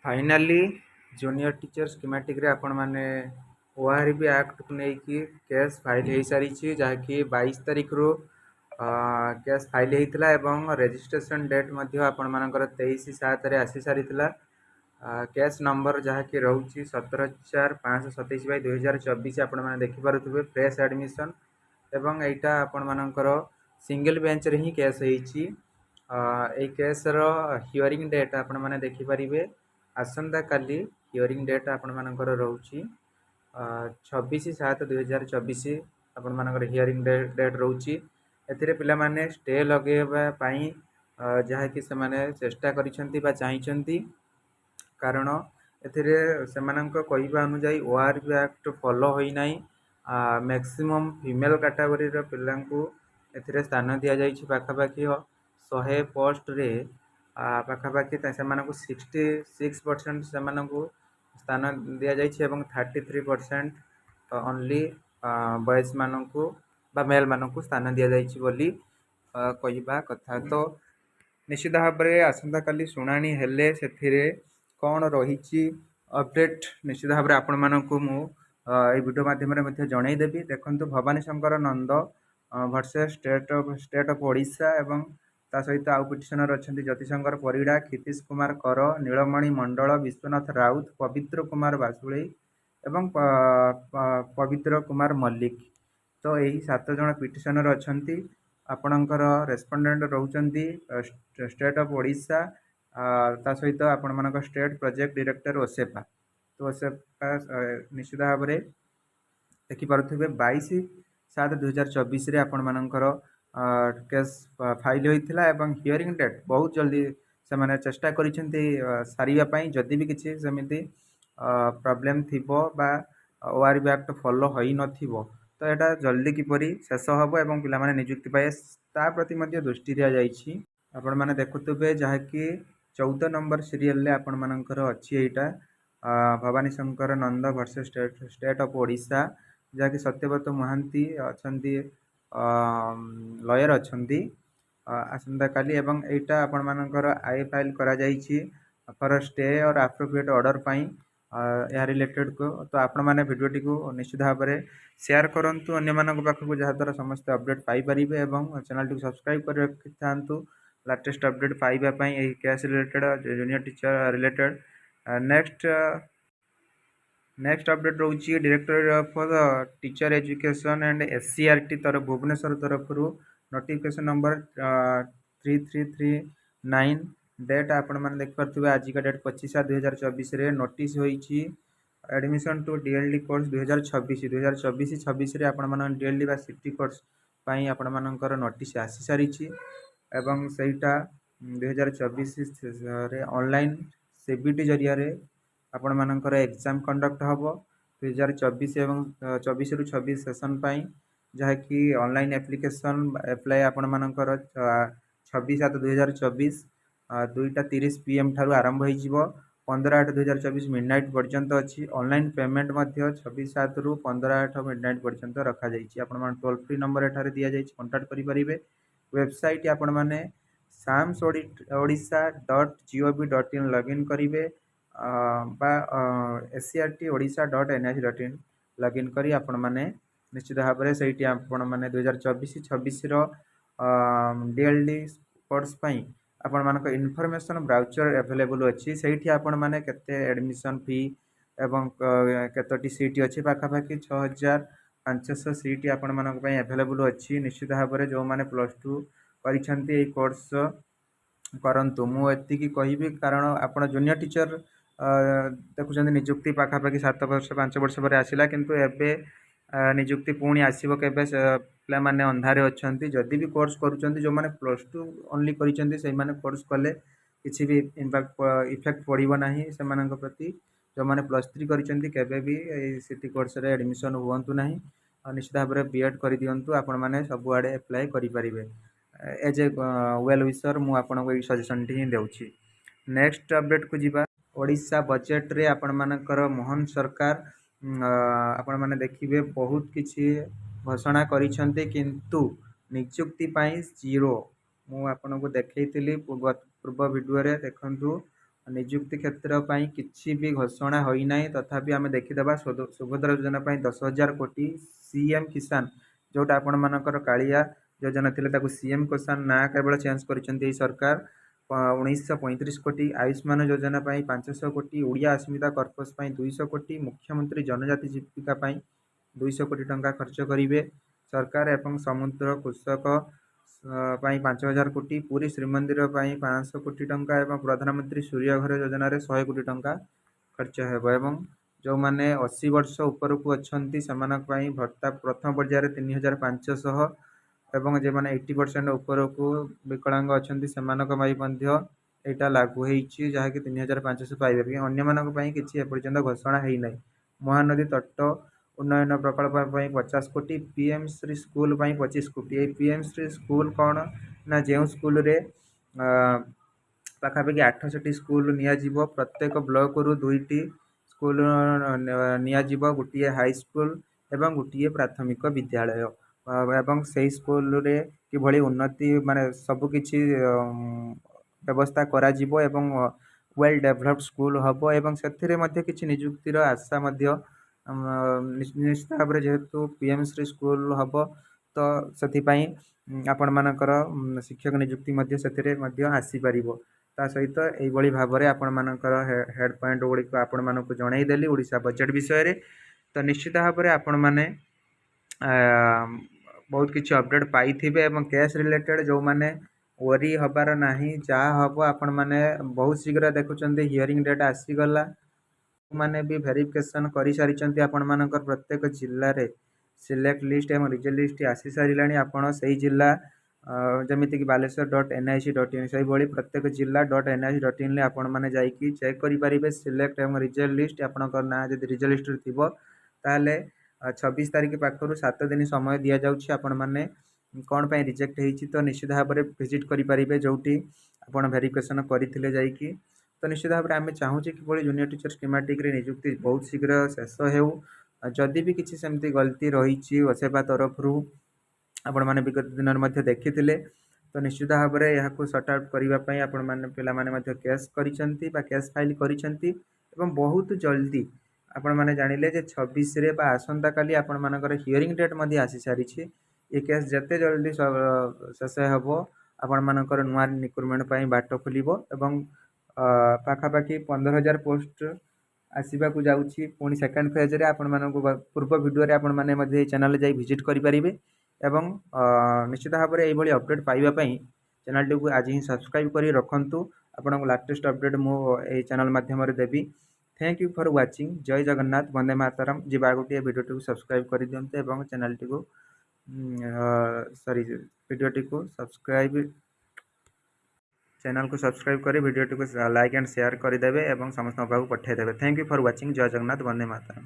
Finally junior teacher schematic रे आपण माने ओआरबी एक्ट को लेकिन केस फाइल हो सारी जहाँकि 22 तारीख रु केस फाइल होता एवं रजिस्ट्रेशन डेट आपण मानकर 23/7 आसी सारी केस नंबर जहाँकि रोचे 17/527/2024 आपण मैंने देखिपे फ्रेश एडमिशन एवं यहाँ आपण मानकर सिंगल बेंच रे ही केस होती केस रो हियरिंग डेट आपण मैंने देखिपारे आसंता काली हियरिंग डेट आपण मानकर रोचे 26/7/2024 आपण मानकर हियरिंग डेट रोचे एथिरे पिला माने स्टे लगेबा पई जहाँकि से माने चेष्टा करिसेंती बा चाहिसेंती कारण एथिरे सेमानंक कहवा अनुसार ओआरबी एक्ट फॉलो होई नाही मैक्सिमम फीमेल कैटेगरी रो पिलांकु एथिरे स्थान दिया जाइछि पाखापाखि 100 पोस्ट रे पाखापाखि 66% स्थान दिया जाइछि एवं 33% ओनली बॉयज मानकु बा मेल मानकु स्थान दिया जाइछि बोली कहवा कथा। तो निश्चित भाव में आसंता काली शुणाणी हेले सेथिरे कौन रही अपडेट निश्चित भाव में आपण मानकु मु वीडियो माध्यम जनईदेवी। देखंतु भवानी शंकर नंद वर्सेस स्टेट ऑफ ओडिशा एवं ता सहित आउ पिटिशनर अच्छा ज्योतिशंकर परिड़ा, क्षितिश कुमार कर, नीलमणि मंडल, विश्वनाथ राउत, पवित्र कुमार बासुले एवं पवित्र कुमार मल्लिक। तो यही 7 जन पिटिशनर अच्छा आपणकर रेस्पोंडेंट रोचंती स्टेट ऑफ ओडिशा ता सहित आपण मानक स्टेट प्रोजेक्ट डायरेक्टर ओसेपा। तो ओसेपा निश्चित भाव में देखिपे 22/7/2024 रे आपण मानकर केस फाइल होता एवं हियरिंग डेट बहुत जल्दी से मैंने चेष्टा करिसेंती जदि भी किसी सेमिति प्रॉब्लम थिबो बा ओआरबी एक्ट फॉलो होई नथिबो तो यहाँ जल्दी किपरि शेष हम एवं पिला माने नियुक्ति पाए ता प्रति मध्य दृष्टि दिया जाइछि। आपण माने देखुतबे जहाँकि 14 नंबर सीरियल रे आपण मानकर अछि एटा भवानी शंकर नंद वर्सेस स्टेट ऑफ ओडिशा जहाँकि सत्यव्रत महांती अछंती लॉयर अछंती आसंता काली एवं एटा आपण मानकर आय फाइल करा जाइछि फॉर स्टे और एप्रोप्रिएट ऑर्डर पाई या रिलेटेड को। तो आपण माने वीडियोटी को निश्चित भाव में शेयर करंतु अन्य मानक पाखकु जहाँ द्वारा समस्त अपडेट पाई परिबे एवं चैनल टी सब्सक्राइब कर रखिथांतु लेटेस्ट अपडेट पाइबा पई एही case related junior teacher related. Next update रोची directorate of teacher education and SCERT तरफ भुवनेश्वर तरफ नोटिफिकेशन नंबर 3339 डेट आपण मैंने देखिपे आज का डेट 25/7/2024 रे नोटिस होईची एडमिशन टू डीएलडी कोर्स 2024 रे आपण मन डीएलडी बा सिटी कोर्स पई आपण मानकर नोटिस आसी सारी एवं सेटा 2024 रे ऑनलाइन सीबीटी जरिया रे आपण मानकर एग्जाम कंडक्ट हम 2024 एवं 24 सेशन पाई जहाँकि ऑनलाइन एप्लिकेशन एप्लाई आपण मानकर 26/7/2024 2:30 PM ठारू आरंभ हो 15/8/2024 मिडनाइट पर्यंत अच्छी ऑनलाइन पेमेंट 26/7 रु 15/8 मिडनाइट पर्यंत रखा जाइए। आपण मान टोल फ्री नंबर एठारे दिया जाइए कांटेक्ट करि परिबे। वेबसाइट आपण माने samsodisha.gov.in लॉगिन करिवे scrt.odisha.nh.in लॉगिन करी आपण माने निश्चित भाव में से आपण माने 2024-26 डीएलडी कोर्स पई आपण मानक इनफॉरमेशन ब्राउचर अवेलेबल अच्छी से आपण माने केते एडमिशन फी एवं केतोटी सीट अच्छी पाखापाखि 6500 सीट आपण मानक पई अवेलेबल अच्छी। निश्चित भाव में जो माने +2 करिसेंती ए कोर्स करंतु मु एतिकी कहबी कारण आपण जूनियर टीचर देखुं निजुक्ति पाखापाखि 7 वर्ष 5 वर्ष पर आसला किंतु एबे निजुक्ति पुणी आसब के पे मैंने अंधारे अच्छा जदि भी कोर्स करुँच जो मैंने +2 ओनली कर कोर्स कले किसी भी इफेक्ट पड़ो ना से प्रति जो मैंने +3 कर सिटी कोर्स रे एडमिशन हूँ ना निश्चित भाव में बीएड कर दिंतु आपण मैंने सबुआड़े एप्लाय करेंगे एज ए वेल विशर मुझे सजेसन ही दूसरी। नेक्स्ट अपडेट को जीवा ओडिशा बजेट रे आपण मानकर मोहन सरकार आपण माने देखिए बहुत किसी घोषणा करिसेंते किंतु नियुक्ति पाई जीरो मु आपन को देखैतिली पूर्व वीडियो रे देखंतु नियुक्ति क्षेत्र ପାଇଁ କିଛି ବି ଘୋଷଣା ହୋଇନାହିଁ। ତଥାପି ଆମେ ଦେଖିଦେବା ସୁଭଦ୍ରା ଯୋଜନା ପାଇଁ 10,000 କୋଟି, ସିଏମ୍ କିଷାନ ଯୋଉଟା ଆପଣମାନଙ୍କର କାଳିଆ ଯୋଜନା ଥିଲା ତାକୁ ସିଏମ୍ କିଷାନ ନାଁ କେବଳ ଚେଞ୍ଜ କରିଛନ୍ତି ଏଇ ସରକାର। 1935 କୋଟି, ଆୟୁଷ୍ମାନ ଯୋଜନା ପାଇଁ 500 କୋଟି, ଓଡ଼ିଆ अस्मिता କର୍ପସ ପାଇଁ 200 କୋଟି, ମୁଖ୍ୟମନ୍ତ୍ରୀ ଜନଜାତି ଜୀବିକା ପାଇଁ 200 କୋଟି ଟଙ୍କା ଖର୍ଚ୍ଚ କରିବେ ସରକାର ଏବଂ ସମୁଦ୍ର କୃଷକ ପାଇଁ 5,000 କୋଟି, ପୁରୀ ଶ୍ରୀମନ୍ଦିର ପାଇଁ 500 କୋଟି ଟଙ୍କା ଏବଂ ପ୍ରଧାନମନ୍ତ୍ରୀ ସୂର୍ଯ୍ୟଘର ଯୋଜନାରେ 100 କୋଟି ଟଙ୍କା ଖର୍ଚ୍ଚ ହେବ ଏବଂ ଯେଉଁମାନେ 80 ବର୍ଷ ଉପରକୁ ଅଛନ୍ତି ସେମାନଙ୍କ ପାଇଁ ଭତ୍ତା ପ୍ରଥମ ପର୍ଯ୍ୟାୟରେ 3,500 ଏବଂ ଯେଉଁମାନେ 80% ଉପରକୁ ବିକଳାଙ୍ଗ ଅଛନ୍ତି ସେମାନଙ୍କ ପାଇଁ ମଧ୍ୟ ଏଇଟା ଲାଗୁ ହେଇଛି, ଯାହାକି 3,500 ପାଇବେ। ଅନ୍ୟମାନଙ୍କ ପାଇଁ କିଛି ଏପର୍ଯ୍ୟନ୍ତ ଘୋଷଣା ହେଇନାହିଁ। ମହାନଦୀ ତଟ ଉନ୍ନୟନ ପ୍ରକଳ୍ପ ପାଇଁ 50 କୋଟି, ପିଏମ୍ ଶ୍ରୀ ସ୍କୁଲ ପାଇଁ 25 କୋଟି। ଏଇ ପିଏମ୍ ଶ୍ରୀ ସ୍କୁଲ କ'ଣ ନା ଯେଉଁ ସ୍କୁଲରେ ପାଖାପାଖି 68ଟି ସ୍କୁଲ ନିଆଯିବ, ପ୍ରତ୍ୟେକ ବ୍ଲକରୁ 2ଟି ସ୍କୁଲ ନିଆଯିବ, ଗୋଟିଏ ହାଇସ୍କୁଲ ଏବଂ ଗୋଟିଏ ପ୍ରାଥମିକ ବିଦ୍ୟାଳୟ ଏବଂ ସେହି ସ୍କୁଲରେ କିଭଳି ଉନ୍ନତି ମାନେ ସବୁକିଛି ବ୍ୟବସ୍ଥା କରାଯିବ ଏବଂ ୱେଲ୍ ଡେଭଲପ୍ଡ ସ୍କୁଲ ହେବ ଏବଂ ସେଥିରେ ମଧ୍ୟ କିଛି ନିଯୁକ୍ତିର ଆଶା ମଧ୍ୟ ନିଶ୍ଚିତ ଭାବରେ ଯେହେତୁ ପିଏମ୍ ଶ୍ରୀ ସ୍କୁଲ ହେବ ତ ସେଥିପାଇଁ ଆପଣମାନଙ୍କର ଶିକ୍ଷକ ନିଯୁକ୍ତି ମଧ୍ୟ ସେଥିରେ ମଧ୍ୟ ଆସିପାରିବ। ତା ସହିତ ଏଇଭଳି ଭାବରେ ଆପଣମାନଙ୍କର ହେଡ଼୍ ପଏଣ୍ଟ ଗୁଡ଼ିକ ଆପଣମାନଙ୍କୁ ଜଣାଇଦେଲି ଓଡ଼ିଶା ବଜେଟ୍ ବିଷୟରେ। ତ ନିଶ୍ଚିତ ଭାବରେ ଆପଣମାନେ ବହୁତ କିଛି ଅପଡ଼େଟ୍ ପାଇଥିବେ ଏବଂ କେସ୍ ରିଲେଟେଡ଼୍ ଯେଉଁମାନେ ୱରି ହେବାର ନାହିଁ, ଯାହା ହେବ ଆପଣମାନେ ବହୁତ ଶୀଘ୍ର ଦେଖୁଛନ୍ତି ହିୟରିଂ ଡେଟ୍ ଆସିଗଲା। ଯେଉଁମାନେ ବି ଭେରିଫିକେସନ୍ କରିସାରିଛନ୍ତି ଆପଣମାନଙ୍କର ପ୍ରତ୍ୟେକ ଜିଲ୍ଲାରେ ସିଲେକ୍ଟ ଲିଷ୍ଟ ଏବଂ ରିଜଲ୍ଟ ଲିଷ୍ଟ ଆସିସାରିଲାଣି। ଆପଣ ସେଇ ଜିଲ୍ଲା ଯେମିତିକି baleswar.nic.in ସେହିଭଳି ପ୍ରତ୍ୟେକ ଜିଲ୍ଲା .nic.inରେ ଆପଣମାନେ ଯାଇକି ଚେକ୍ କରିପାରିବେ ସିଲେକ୍ଟ ଏବଂ ରିଜଲ୍ଟ ଲିଷ୍ଟ। ଆପଣଙ୍କର ନାଁ ଯଦି ରିଜଲ୍ଟ ଲିଷ୍ଟରେ ଥିବ ତାହେଲେ 26 ତାରିଖ ପାଖରୁ 7 ଦିନ ସମୟ ଦିଆଯାଉଛି। ଆପଣମାନେ କ'ଣ ପାଇଁ ରିଜେକ୍ଟ ହେଇଛି ତ ନିଶ୍ଚିତ ଭାବରେ ଭିଜିଟ୍ କରିପାରିବେ ଯେଉଁଠି ଆପଣ ଭେରିଫିକେସନ୍ କରିଥିଲେ ଯାଇକି। ତ ନିଶ୍ଚିତ ଭାବରେ ଆମେ ଚାହୁଁଛୁ କିଭଳି ଜୁନିୟର ଟିଚର ସ୍କିମାଟିକ୍ରେ ନିଯୁକ୍ତି ବହୁତ ଶୀଘ୍ର ଶେଷ ହେଉ। ଯଦି ବି କିଛି ସେମିତି ଗଲତି ରହିଛି ଓସେବା ତରଫରୁ ଆପଣମାନେ ବିଗତ ଦିନରେ ମଧ୍ୟ ଦେଖିଥିଲେ ତ ନିଶ୍ଚିତ ଭାବରେ ଏହାକୁ ସର୍ଟ ଆଉଟ୍ କରିବା ପାଇଁ ପିଲାମାନେ ମଧ୍ୟ କେସ୍ କରିଛନ୍ତି ବା କେସ୍ ଫାଇଲ୍ କରିଛନ୍ତି ଏବଂ ବହୁତ ଜଲ୍ଦି ଆପଣମାନେ ଜାଣିଲେ ଯେ 26ରେ ବା ଆସନ୍ତାକାଲି ଆପଣମାନଙ୍କର ହିୟରିଂ ଡେଟ୍ ମଧ୍ୟ ଆସିସାରିଛି। ଏ କେସ୍ ଯେତେ ଜଲ୍ଦି ଶେଷ ହେବ ଆପଣମାନଙ୍କର ନୂଆ ରିକ୍ରୁଟମେଣ୍ଟ ପାଇଁ ବାଟ ଖୋଲିବ ଏବଂ ପାଖାପାଖି 15,000 ପୋଷ୍ଟ ଆସିବାକୁ ଯାଉଛି। ପୁଣି ସେକେଣ୍ଡ ଫେଜ୍ରେ ଆପଣମାନଙ୍କୁ ପୂର୍ବ ଭିଡ଼ିଓରେ ଆପଣମାନେ ମଧ୍ୟ ଏହି ଚ୍ୟାନେଲରେ ଯାଇ ଭିଜିଟ୍ କରିପାରିବେ ଏବଂ ନିଶ୍ଚିତ ଭାବରେ ଏଇଭଳି ଅପଡ଼େଟ୍ ପାଇବା ପାଇଁ ଚ୍ୟାନେଲଟିକୁ ଆଜି ହିଁ ସବସ୍କ୍ରାଇବ୍ କରି ରଖନ୍ତୁ। ଆପଣଙ୍କୁ ଲାଟେଷ୍ଟ ଅପଡ଼େଟ୍ ମୁଁ ଏହି ଚ୍ୟାନେଲ ମାଧ୍ୟମରେ ଦେବି। Thank you for watching. ଜୟ ଜଗନ୍ନାଥ, ବନ୍ଦେ ମାତରମ୍। ଯିବା ଗୋଟିଏ ଭିଡ଼ିଓଟିକୁ ସବସ୍କ୍ରାଇବ୍ କରିଦିଅନ୍ତୁ ଏବଂ ଚ୍ୟାନେଲଟିକୁ ଚ୍ୟାନେଲକୁ ସବସ୍କ୍ରାଇବ୍ କରି ଭିଡ଼ିଓଟିକୁ ଲାଇକ୍ ଆଣ୍ଡ ସେୟାର କରିଦେବେ ଏବଂ ସମସ୍ତଙ୍କ ପାଖକୁ ପଠାଇଦେବେ। Thank you for watching. ଜୟ ଜଗନ୍ନାଥ, ବନ୍ଦେ ମାତରମ୍।